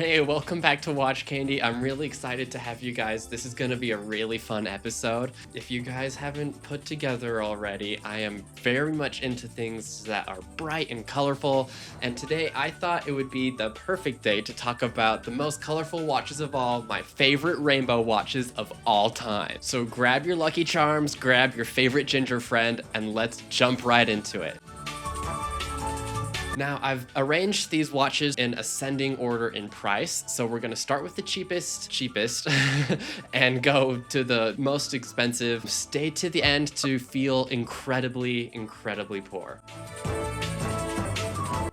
Hey, welcome back to Watch Candy. I'm really excited to have you guys. This is going to be a really fun episode. If you guys haven't put together already, I am very much into things that are bright and colorful. And today I thought it would be the perfect day to talk about the most colorful watches of all, my favorite rainbow watches of all time. So grab your Lucky Charms, grab your favorite ginger friend, and let's jump right into it. Now, I've arranged these watches in ascending order in price, so we're gonna start with the cheapest, and go to the most expensive. Stay to the end to feel incredibly poor.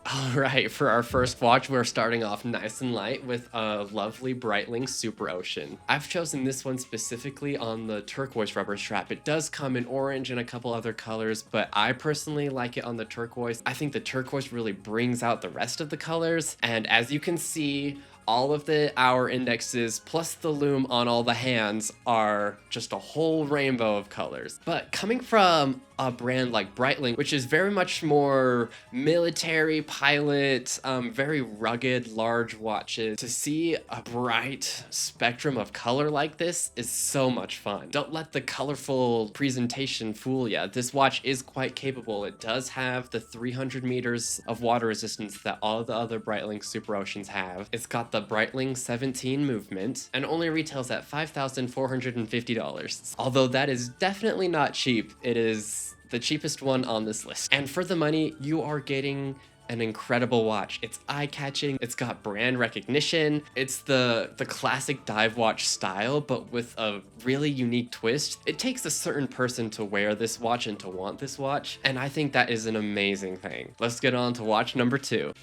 All right, for our first watch, we're starting off nice and light with a lovely Breitling Super Ocean. I've chosen this one specifically on the turquoise rubber strap. It does come in orange and a couple other colors, but I personally like it on the turquoise. I think the turquoise really brings out the rest of the colors, and as you can see, all of the hour indexes plus the lume on all the hands are just a whole rainbow of colors. But coming from a brand like Breitling, which is very much more military pilot, very rugged, large watches, to see a bright spectrum of color like this is so much fun. Don't let the colorful presentation fool you. This watch is quite capable. It does have the 300 meters of water resistance that all the other Breitling Super Oceans have. It's got the Breitling 17 movement and only retails at $5,450. Although that is definitely not cheap, it is the cheapest one on this list. And for the money, you are getting an incredible watch. It's eye-catching, it's got brand recognition, it's the classic dive watch style, but with a really unique twist. It takes a certain person to wear this watch and to want this watch, and I think that is an amazing thing. Let's get on to watch number 2.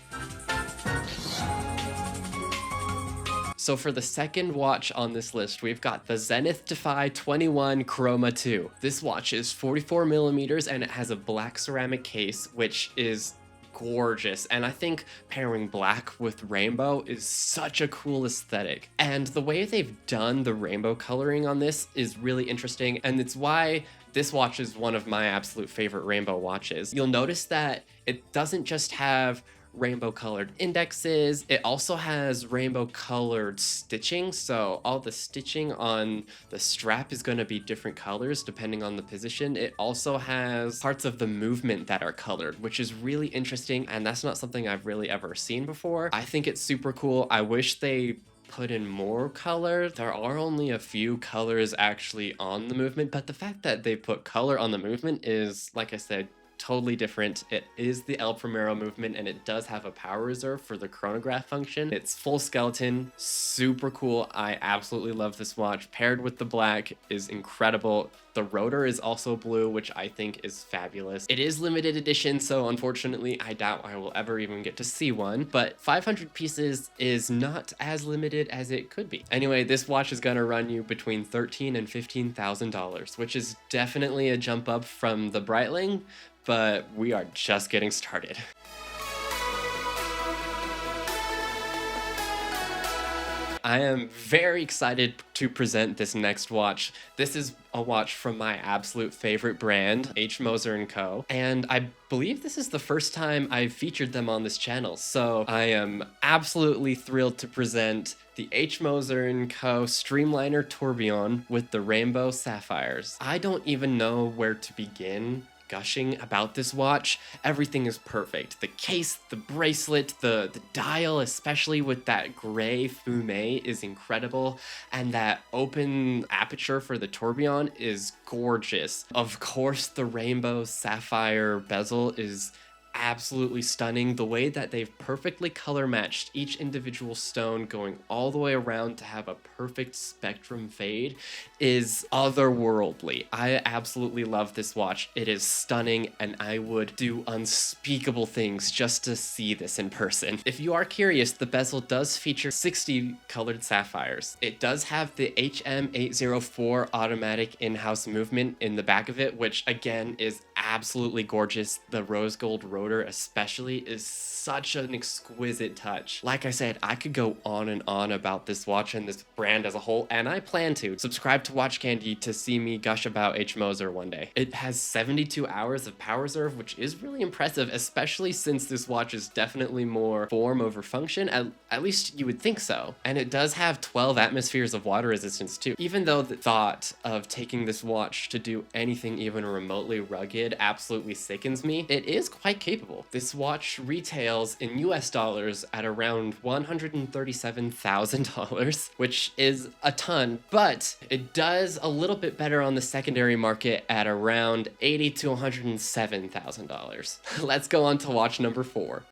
So for the second watch on this list, we've got the Zenith Defy 21 Chroma 2. This watch is 44 millimeters and it has a black ceramic case, which is gorgeous. And I think pairing black with rainbow is such a cool aesthetic. And the way they've done the rainbow coloring on this is really interesting. And it's why this watch is one of my absolute favorite rainbow watches. You'll notice that it doesn't just have rainbow colored indexes, it also has rainbow colored stitching, so all the stitching on the strap is going to be different colors depending on the position. It also has parts of the movement that are colored, which is really interesting, and that's not something I've really ever seen before. I think it's super cool. I wish they put in more color. There are only a few colors actually on the movement, but the fact that they put color on the movement is, like I said, totally different. It is the El Primero movement and it does have a power reserve for the chronograph function. It's full skeleton, super cool. I absolutely love this watch. Paired with the black is incredible. The rotor is also blue, which I think is fabulous. It is limited edition, so unfortunately I doubt I will ever even get to see one, but 500 pieces is not as limited as it could be. Anyway, this watch is gonna run you between $13,000 and $15,000, which is definitely a jump up from the Breitling, but we are just getting started. I am very excited to present this next watch. This is a watch from my absolute favorite brand, H. Moser & Co. And I believe this is the first time I've featured them on this channel. So I am absolutely thrilled to present the H. Moser & Co. Streamliner Tourbillon with the rainbow sapphires. I don't even know where to begin gushing about this watch. Everything is perfect. The case, the bracelet, the dial, especially with that gray fume, is incredible, and that open aperture for the tourbillon is gorgeous. Of course, the rainbow sapphire bezel is absolutely stunning. The way that they've perfectly color matched each individual stone going all the way around to have a perfect spectrum fade is otherworldly. I absolutely love this watch. It is stunning and I would do unspeakable things just to see this in person. If you are curious, the bezel does feature 60 colored sapphires. It does have the HM804 automatic in-house movement in the back of it, which again is absolutely gorgeous. The rose gold rotor especially is such an exquisite touch. Like I said, I could go on and on about this watch and this brand as a whole, and I plan to. Subscribe to Watch Candy to see me gush about H. Moser one day. It has 72 hours of power reserve, which is really impressive, especially since this watch is definitely more form over function, at least you would think so. And it does have 12 atmospheres of water resistance too. Even though the thought of taking this watch to do anything even remotely rugged absolutely sickens me, it is quite capable. This watch retails in US dollars at around $137,000, which is a ton, but it does a little bit better on the secondary market at around $80,000 to $107,000. Let's go on to watch number 4.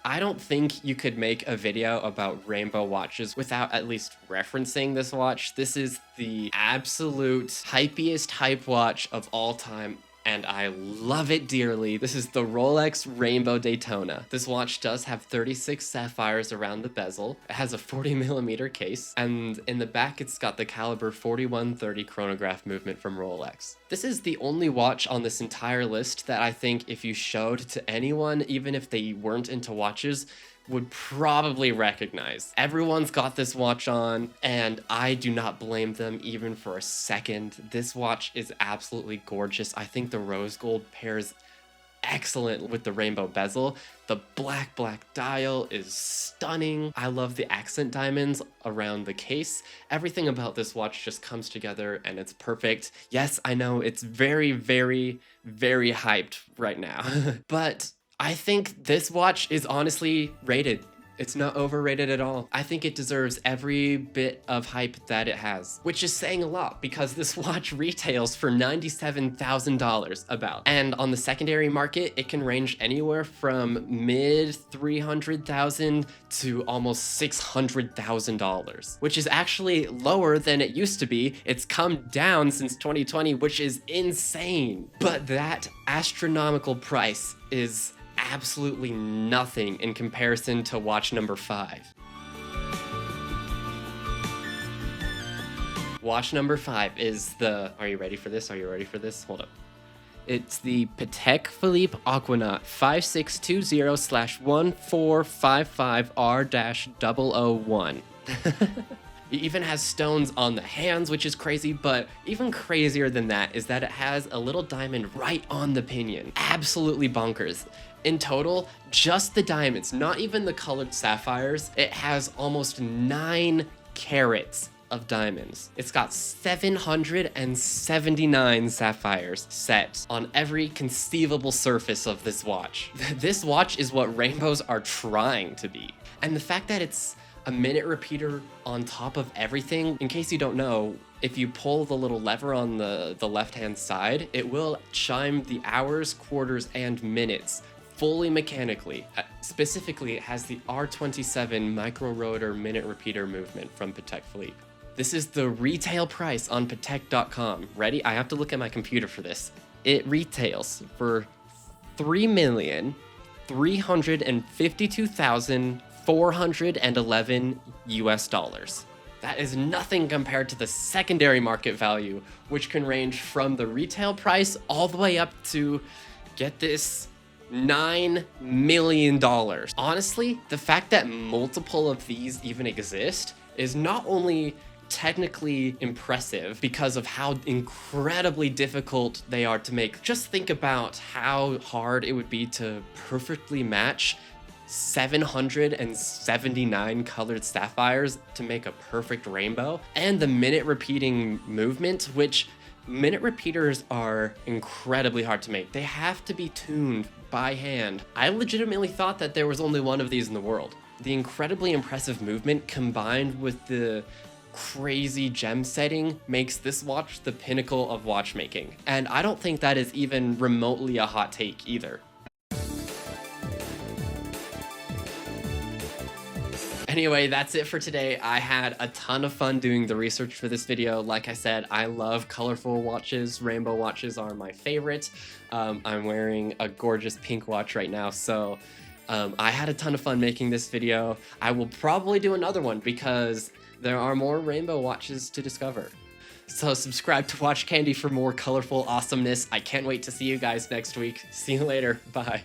I don't think you could make a video about rainbow watches without at least referencing this watch. This is the absolute hypiest hype watch of all time, and I love it dearly. This is the Rolex Rainbow Daytona. This watch does have 36 sapphires around the bezel. It has a 40mm case, and in the back it's got the caliber 4130 chronograph movement from Rolex. This is the only watch on this entire list that I think if you showed to anyone, even if they weren't into watches, would probably recognize. Everyone's got this watch on, and I do not blame them even for a second. This watch is absolutely gorgeous. I think the rose gold pairs excellent with the rainbow bezel. The black dial is stunning. I love the accent diamonds around the case. Everything about this watch just comes together and it's perfect. Yes, I know it's very, very, very hyped right now, but I think this watch is honestly rated. It's not overrated at all. I think it deserves every bit of hype that it has, which is saying a lot because this watch retails for $97,000 about. And on the secondary market, it can range anywhere from mid 300,000 to almost $600,000, which is actually lower than it used to be. It's come down since 2020, which is insane. But that astronomical price is absolutely nothing in comparison to watch number 5. Watch number 5 is the, are you ready for this? Are you ready for this? Hold up. It's the Patek Philippe Aquanaut 5620/1455R-001. It even has stones on the hands, which is crazy, but even crazier than that is that it has a little diamond right on the pinion. Absolutely bonkers. In total, just the diamonds, not even the colored sapphires, it has almost 9 carats of diamonds. It's got 779 sapphires set on every conceivable surface of this watch. This watch is what rainbows are trying to be. And the fact that it's a minute repeater on top of everything, in case you don't know, if you pull the little lever on the left-hand side, it will chime the hours, quarters, and minutes fully mechanically. Specifically, it has the R27 micro rotor minute repeater movement from Patek Philippe. This is the retail price on Patek.com. Ready? I have to look at my computer for this. It retails for $3,352,411 US dollars. That is nothing compared to the secondary market value, which can range from the retail price all the way up to, get this, $9 million. Honestly, the fact that multiple of these even exist is not only technically impressive because of how incredibly difficult they are to make. Just think about how hard it would be to perfectly match 779 colored sapphires to make a perfect rainbow, and the minute repeating movement, which minute repeaters are incredibly hard to make. They have to be tuned by hand. I legitimately thought that there was only one of these in the world. The incredibly impressive movement combined with the crazy gem setting makes this watch the pinnacle of watchmaking. And I don't think that is even remotely a hot take either. Anyway, that's it for today. I had a ton of fun doing the research for this video. Like I said, I love colorful watches. Rainbow watches are my favorite. I'm wearing a gorgeous pink watch right now, so I had a ton of fun making this video. I will probably do another one because there are more rainbow watches to discover. So subscribe to Watch Candy for more colorful awesomeness. I can't wait to see you guys next week. See you later. Bye.